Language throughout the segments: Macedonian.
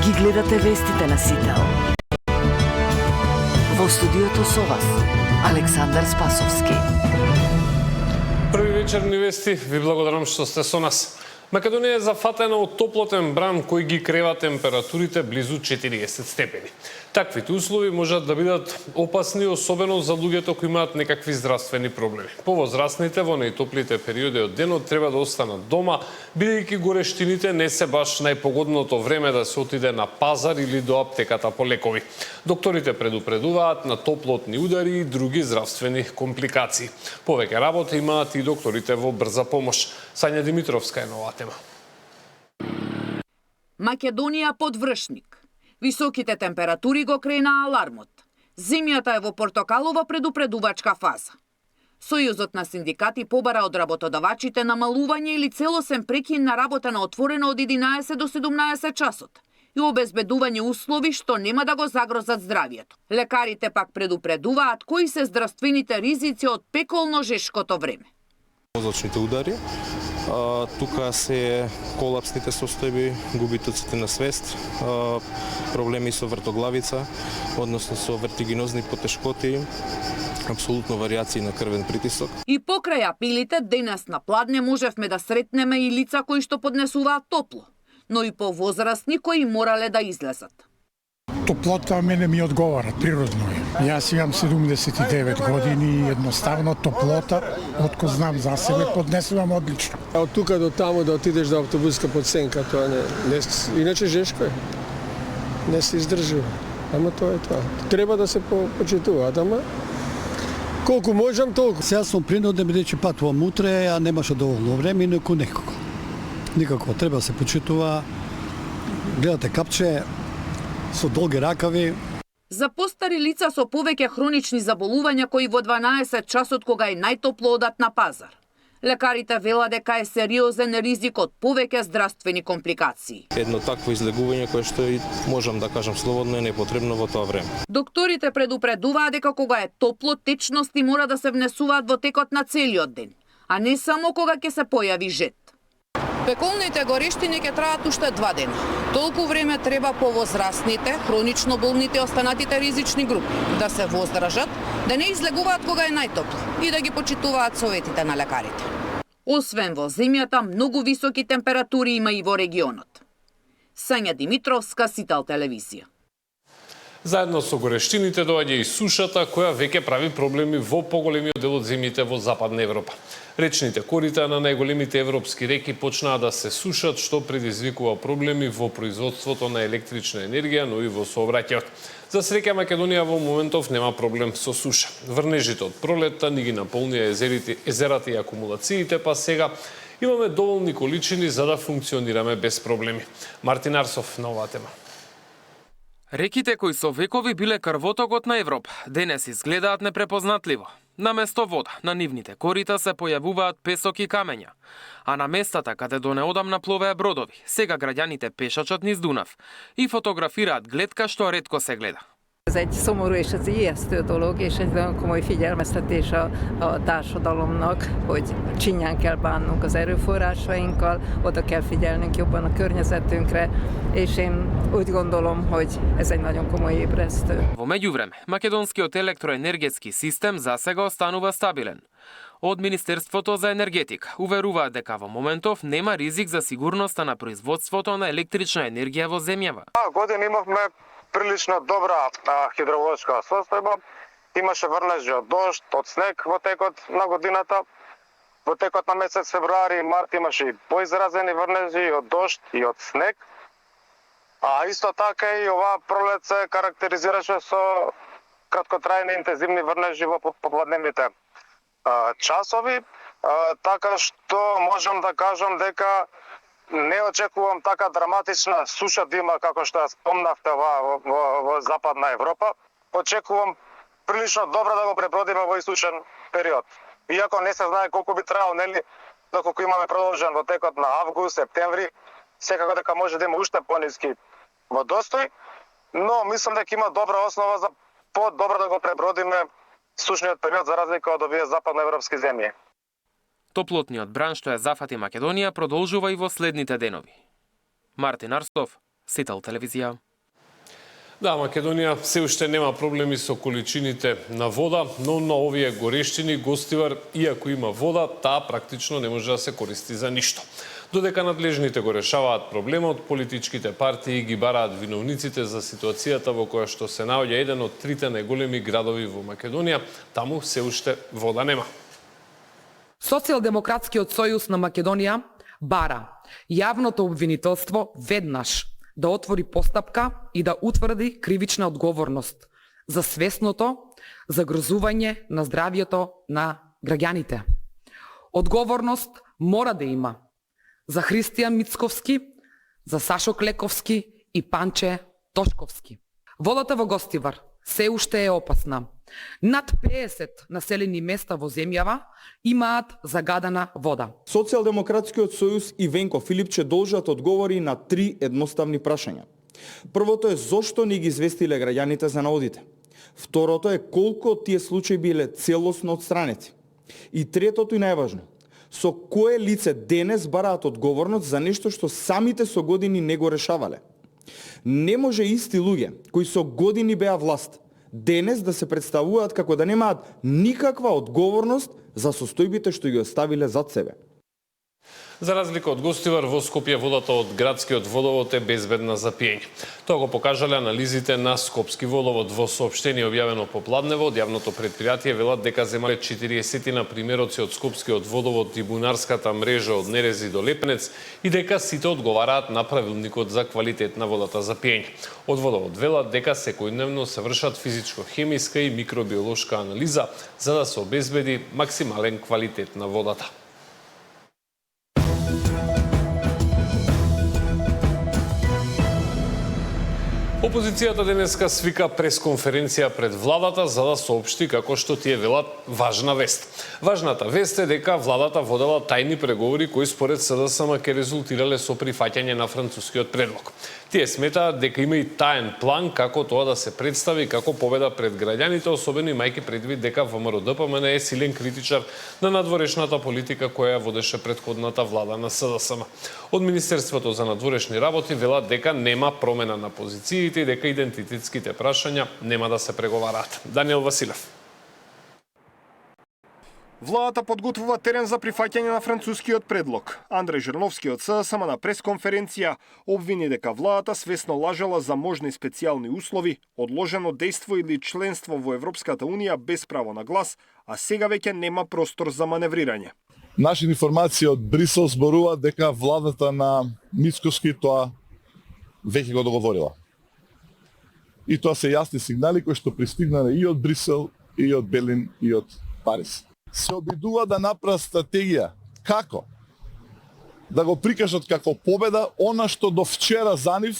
Ги гледате вестите на Сител. Во студиото со вас, Александар Спасовски. Први вечерни вести, ви благодарам што сте со нас. Македонија е зафатена од топлотен бран кој ги крева температурите близу 40 степени. Таквите услови можат да бидат опасни, особено за луѓето кои имаат некакви здравствени проблеми. Повозрастните во најтоплите периоди од денот треба да останат дома, бидејќи горештините не се баш најпогодното време да се отиде на пазар или до аптеката по лекови. Докторите предупредуваат на топлотни удари и други здравствени компликации. Повеќе работа имаат и докторите во брза помош. Сања Димитровска е нова тема. Македонија под вршник. Високите температури го крена алармот. Земјата е во портокалова предупредувачка фаза. Сојузот на синдикати побара од работодавачите намалување или целосен прекин на работа на отворено од 11 до 17 часот и обезбедување услови што нема да го загрозат здравието. Лекарите пак предупредуваат кои се здравствените ризици од пеколно жешкото време. Мозочните удари, тука се колапсните состојби, губитоците на свест, проблеми со вртоглавица, односно со вертигинозни потешкоти, апсолутно варијации на крвен притисок. И покрај апилите, денес на Пладне можевме да сретнеме и лица кои што поднесуваат топло, но и повозрастни кои морале да излезат. Топлота мене ми одговара, природно е. Јас имам 79 години и едноставно топлота, отко знам за себе, поднесувам одлично. Од тука до таму да отидеш до автобуска подсенка, тоа не иначе жешко е. Не се издржува. Ама тоа е тоа. Треба да се почитуваат, ама колку можам толку. Сега сум принуден бидејќи патувам утре, а немаше доволно време, инаку некако. Никако треба да се почитува. Гледате капче со долги ракави. За постари лица со повеќе хронични заболувања кои во 12 часот кога е најтопло одат на пазар. Лекарите велат дека е сериозен ризик од повеќе здравствени компликации. Едно такво излегување кое што и можам да кажам слободно е непотребно во тоа време. Докторите предупредуваат дека кога е топло, течности мора да се внесуваат во текот на целиот ден, а не само кога ќе се појави жет. Пеколните горештини ќе траат уште 2 дена. Толку време треба повозрастните, хронично болните и останатите ризични групи да се воздржат, да не излегуваат кога е најтопло и да ги почитуваат советите на лекарите. Освен во земјата, многу високи температури има и во регионот. Сања Димитровска, Сител телевизија. Заедно со горештините доаѓа и сушата, која веќе прави проблеми во поголемиот дел од земјите во Западна Европа. Речните корита на најголемите европски реки почнаа да се сушат, што предизвикува проблеми во производството на електрична енергија, но и во сообраќајот. За среќа, Македонија во моментов нема проблем со суша. Врнежите од пролетта ни ги наполнија езерата и акумулациите, па сега имаме доволни количини за да функционираме без проблеми. Мартин Арсов на оваа тема. Реките кои со векови биле крвотокот на Европа, денес изгледаат непрепознатливо. Наместо вода, на нивните корита се појавуваат песок и камења. А на местата каде до неодамна пловеа бродови, сега граѓаните пешачат низ Дунав и фотографираат гледка што ретко се гледа. Ez egy szomorú és ez ijesztő dolog, és egy nagyon komoly figyelmeztetés a társadalomnak, hogy csinyán kell bánnunk az erőforrásainkkal, oda kell figyelnünk jobban a környezetünkre, és én úgy gondolom, hogy ez egy nagyon komoly ébresztő. Во меѓувреме, македонскиот електроенергетски систем засега останува стабилен. Од Министерството за енергетика уверуваат дека во моментов нема ризик за сигурноста на производството на електрична енергија во земјава. Година имавме прилично добра хидроволошка состојба. Имаше врнежи од дожд, од снег во текот на годината. Во текот на месец февруари и март имаше и поизразени врнежи од дожд и од снег. А исто така и оваа пролет се карактеризираше со краткотрајни интензивни врнежи во попладневните часови, така што можам да кажам дека не очекувам така драматична суша да има како што ја спомнавте во Западна Европа. Очекувам прилично добро да го пребродиме во исушен период. Иако не се знае колку би требало, нели, доколку имаме продолжен во текот на август, септември, секако дека може да има уште пониски водостој, но мислам дека има добра основа за по-добро да го пребродиме сушниот период за разлика од овие западноевропски земји. Топлотниот бран што ја зафати Македонија продолжува и во следните денови. Мартин Арстов, Сител телевизија. Да, Македонија се уште нема проблеми со количините на вода, но на овие горештини Гостивар, иако има вода, таа практично не може да се користи за ништо. Додека надлежните го решаваат проблемот, политичките партии ги бараат виновниците за ситуацијата во која што се наоѓа еден од трите најголеми градови во Македонија, таму се уште вода нема. Социјалдемократскиот сојуз на Македонија бара јавното обвинителство веднаш да отвори постапка и да утврди кривична одговорност за свесното загрозување на здравјето на граѓаните. Одговорност мора да има за Христијан Мицковски, за Сашо Клековски и Панче Тошковски. Водата во Гостивар се уште е опасна. Над 50 населени места во земјава имаат загадена вода. Социјалдемократскиот сојуз и Венко Филипче должат одговори на 3 едноставни прашања. Првото е зошто не ги известиле граѓаните за наводите. Второто е колку од тие случаи биле целосно отстранети. И третото и најважно, со кое лице денес бараат одговорност за нешто што самите со години не го решавале. Не може исти луѓе кои со години беа власт денес да се представуваат како да немаат никаква одговорност за состојбите што ги оставиле зад себе. За разлика од Гостивар, во Скопје водата од градскиот водовод е безбедна за пиење. Тоа го покажале анализите на Скопски водовод. Во соопштение објавено попладнево од јавното претпријатие велат дека земале 40 примероци од Скопскиот водовод и бунарската мрежа од Нерези до Лепенец и дека сите одговараат на правилникот за квалитет на водата за пиење. Од водовод велат дека секојдневно се вршат физичко-хемиска и микробиолошка анализа за да се обезбеди максимален квалитет на водата. Опозицијата денеска свика пресконференција пред владата за да соопшти како што тие велат важна вест. Важната вест е дека владата водела тајни преговори кои според СДСМ ќе резултирале со прифаќање на францускиот предлог. Тие сметаат дека има и таен план како тоа да се представи како победа пред граѓаните, особено имајќи предвид дека ВМРО-ДПМН е силен критичар на надворешната политика која водеше претходната влада на СДСМ. Од Министерството за надворешни работи велат дека нема промена на позициите и дека идентитетските прашања нема да се преговараат. Даниел Василев. Владата подготвува терен за прифаќање на францускиот предлог. Андреј Жирновски од СДСМ на пресконференција обвини дека владата свесно лажала за можни специјални услови, одложено дејство или членство во Европската Унија без право на глас, а сега веќе нема простор за маневрирање. Наши информации од Брисел зборуваат дека владата на Мицковски тоа веќе го договорила. И тоа се јасни сигнали кои што пристигнале и од Брисел, и од Белин, и од Париз. Се обидува да направат стратегија. Како? Да го прикажат како победа она што до вчера за нив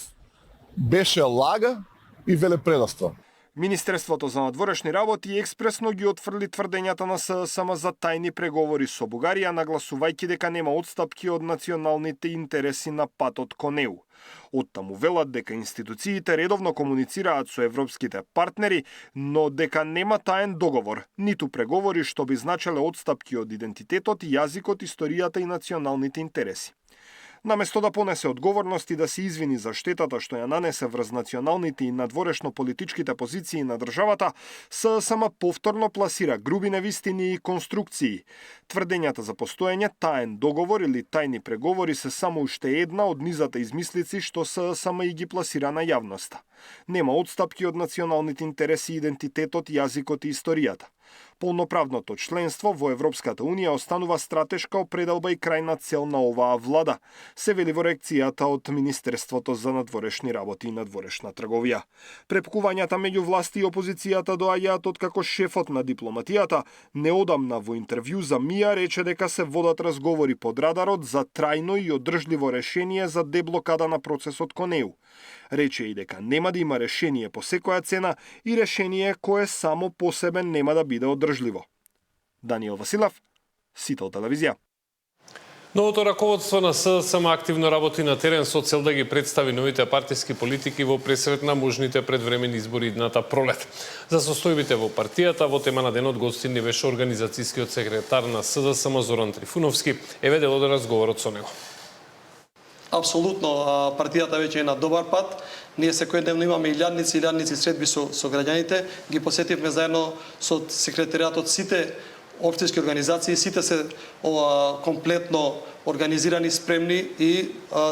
беше лага и велепредавство. Министерството за надворешни работи експресно ги отфрли тврдењата на СДСМ за тајни преговори со Бугарија, нагласувајќи дека нема отстапки од националните интереси на патот кон ЕУ. Оттаму велат дека институциите редовно комуницираат со европските партнери, но дека нема таен договор, ниту преговори што би значеле отстапки од идентитетот, јазикот, историјата и националните интереси. Наместо да понесе одговорност и да се извини за штетата што ја нанесе врз националните и надворешно-политичките позиции на државата, СДСМ повторно пласира груби невистини и конструкции. Тврдењата за постоење таен договор или тајни преговори се само уште една од низата измислици што СДСМ и ги пласира на јавноста. Нема отстапки од националните интереси, идентитетот, јазикот и историјата. Полноправното членство во Европската Унија останува стратешка определба и крајна цел на оваа влада, се вели во реакцијата од Министерството за надворешни работи и надворешна трговија. Препкувањата меѓу власти и опозицијата доаѓаат откако шефот на дипломатијата неодамна во интервју за МИА рече дека се водат разговори под радарот за трајно и одржливо решение за деблокада на процесот кон ЕУ. Рече и дека нема да има решение по секоја цена и решение кое само по себе нема да биде одржливо. Даниел Василев, Сител телевизија. Новото раководство на СДСМ активно работи на терен со цел да ги представи новите партиски политики во пресрет на можните предвремени избори идната пролет. За состојбите во партијата во тема на денот гостин ни беше организацијскиот секретар на СДСМ Зоран Трифуновски. Еве дел од разговорот со него. Апсолутно, партијата веќе е на добар пат. Ние секојдневно имаме илјадници средби со граѓаните. Ги посетивме заедно со секретаријатот сите општински организации, сите се комплетно организирани, спремни и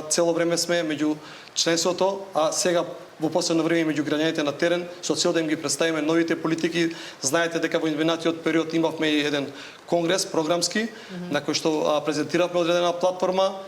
цело време сме меѓу членството, а сега во последно време меѓу граѓаните на терен, со цел да им ги представиме новите политики. Знаете дека во изминатиот период имавме и еден конгрес програмски, на кој што презентиравме одредена платформа,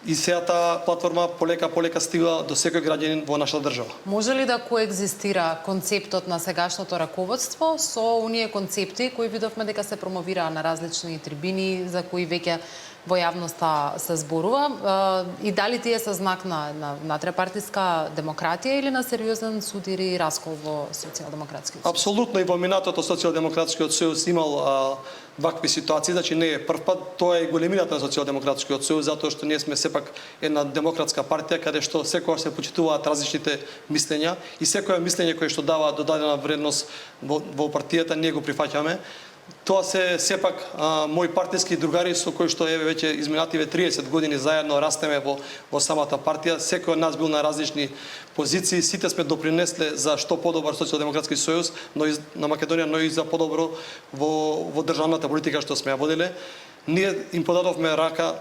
и сега таа платформа полека стига до секој граѓанин во нашата држава. Може ли да коегзистира концептот на сегашното раководство со оние концепти кои видовме дека се промовираа на различни трибини, за кои веќе во јавноста се зборува, и дали тие се знак на натрепартиска демократија или на сериозен судир и раскол во социјалдемократскиот сојуз? Апсолутно, и во минатото социјалдемократскиот сојуз имал вакви ситуации, значи не е прв пат, тоа е големината на социјалдемократскиот сојуз, затоа што ние сме сепак една демократска партија каде што секогаш се почитуваат различните мислења и секое мислење кое што дава додадена вредност во партијата ние го прифаќаме. Тоа се сепак мои партиски другари со кои што еве веќе изминативе 30 години заедно растеме во самата партија. Секој од нас бил на различни позиции, сите сме допринесле за што подобар социјалдемократски сојуз, но и на Македонија, но и за подобро во државната политика што сме ја воделе. Ние им подадовме рака,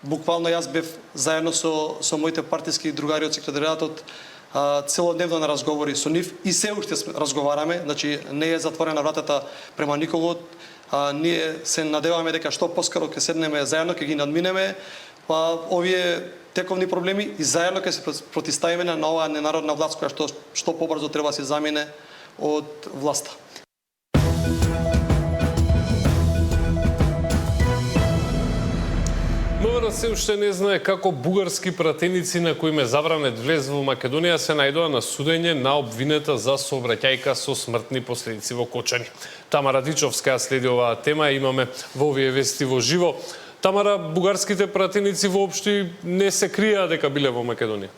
буквално јас бев заедно со моите партиски другари од секретаријатот целодневно на разговори со нив и се уште разговараме, значи не е затворена вратата према никого. Ние се надеваме дека што поскоро ќе седнеме заедно, ќе ги надминеме овие тековни проблеми и заедно ќе се протиставиме на оваа ненародна власт која што побрзо треба да се замине од власта. МВР се уште не знае како бугарски пратеници на кои ме забранет влез во Македонија се најдоа на судење на обвинета за сообраќајка со смртни последици во Кочани. Тамара Дичовска следи оваа тема, имаме во овие вести во живо. Тамара, бугарските пратеници воопшто не се криеа дека биле во Македонија.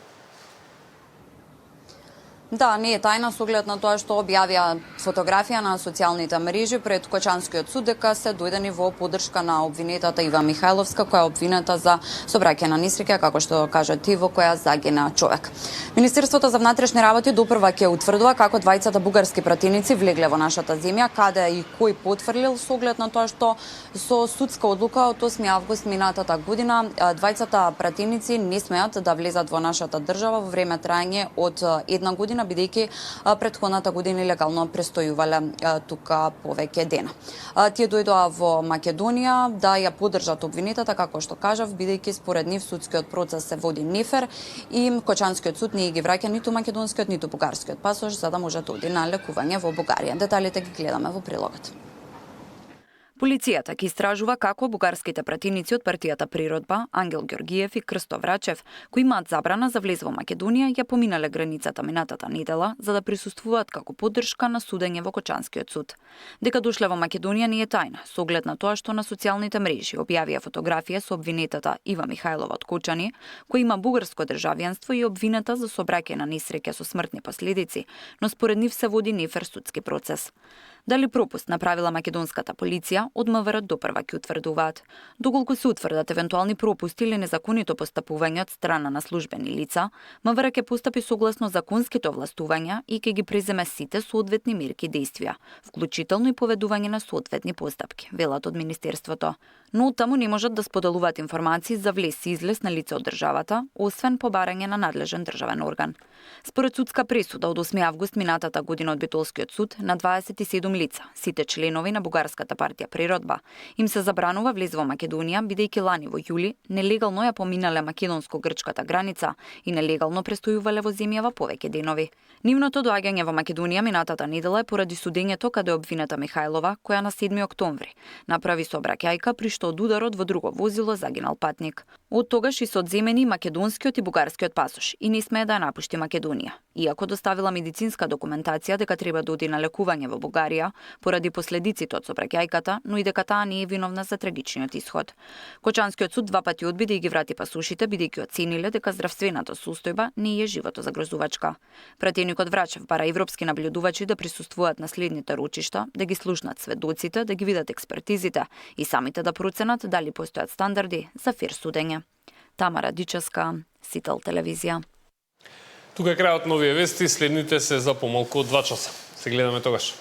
Да, не е тајна со оглед на тоа што објавија фотографија на социјалните мрежи пред Кочанскиот суд дека се дојдени во поддршка на обвинетата Ива Михајловска, која е обвинета за сообраќајна несреќа, како што кажа ти, во која загина човек. Министерството за внатрешни работи допрва ќе утврдува како двајцата бугарски пратеници влегле во нашата земја, каде и кој потврлил со оглед на тоа што со судска одлука од 8 август минатата година двајцата пратеници не смеат да влезат во нашата држава во време траење од една година, бидејќи претходната година легално престојувале тука повеќе дена. Тие дојдоа во Македонија да ја поддржат обвинетата, како што кажав, бидејќи според нив судскиот процес се води нефер и Кочанскиот суд не ги враќа ниту македонскиот, ниту бугарскиот пасош за да може да оди на лекување во Бугарија. Деталите ги гледаме во прилогот. Полицијата ќе истражува како бугарските пратеници од партијата Природба, Ангел Ѓоргиев и Крсто Врачев, кои имаат забрана за влез во Македонија, ја поминале границата минатата недела за да присуствуваат како поддршка на судење во Кочанскиот суд. Дека дошле во Македонија не е тајна, со оглед на тоа што на социјалните мрежи објавија фотографија со обвинетата Ива Михајлова од Кочани, која има бугарско државјанство и обвинета за сообраќајна несреќа со смртни последици, но според нив се води нефер судски процес. Дали пропуст направила македонската полиција, од МВР допрва ќе утврдуваат. Доколку се утврдат евентуални пропусти или незаконито постапување од страна на службени лица, МВР ќе постапи согласно законските овластувања и ќе ги преземе сите соодветни мерки и действија, вклучително и поведување на соодветни постапки, велат од Министерството. Но таму не можат да споделуваат информации за влез и излез на лице од државата, освен по барање на надлежен државен орган. Според судска пресуда од 8 август минатата година од Битолскиот суд на 27 лица, сите членови на бугарската партија Природба, им се забранува влез во Македонија, бидејќи лани во јули нелегално ја поминале македонско-грчката граница и нелегално престојувале во земјава повеќе денови. Нивното доаѓање во Македонија минатата недела е поради судењето каде е обвинета Михајлова, која на 7 октомври направи сообраќајка при што од ударот во друго возило загинал патник. Од тогаш и се одземени македонскиот и бугарскиот пасош и не смее да ја напушти Македонија. Иако доставила медицинска документација дека треба да оди на лекување во Бугарија поради последиците од сообраќајката, но и дека таа не е виновна за трагичниот исход. Кочанскиот суд два пати одби да ги врати пасошите, бидејќи оцениле дека здравствената состојба не е животозагрозувачка. Пратеникот Врачев бара европски наблюдувачи да присуствуваат на следните рочишта, да ги слушнат сведоците, да ги видат експертизите и самите да проценат дали постојат стандарди за фер судење. Тамара Дическа, Сител телевизија. Тука е крајот на овие вести, следните се за помалку од 2 часа. Се гледаме тогаш.